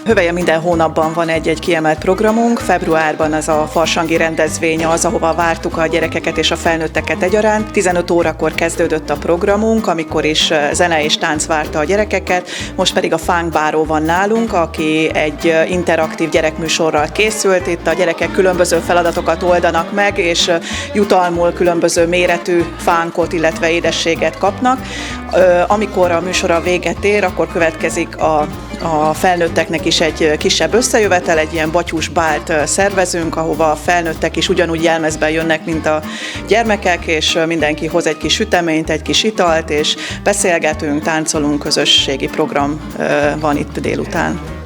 Hövelyen minden hónapban van egy kiemelt programunk. Februárban az a farsangi rendezvény az, ahova vártuk a gyerekeket és a felnőtteket egyaránt. 15 órakor kezdődött a programunk, amikor is zene és tánc várta a gyerekeket. Most pedig a Funk Báró van nálunk, aki egy interaktív gyerekműsorral készült. Itt a gyerekek különböző feladatokat oldanak meg, és jutalmul különböző méretű fánkot, illetve édességet kapnak. Amikor a műsora véget ér, akkor következik a felnőtteknek is egy kisebb összejövetel, egy ilyen batyús bált szervezünk, ahova a felnőttek is ugyanúgy jelmezben jönnek, mint a gyermekek, és mindenki hoz egy kis süteményt, egy kis italt, és beszélgetünk, táncolunk, közösségi program van itt délután.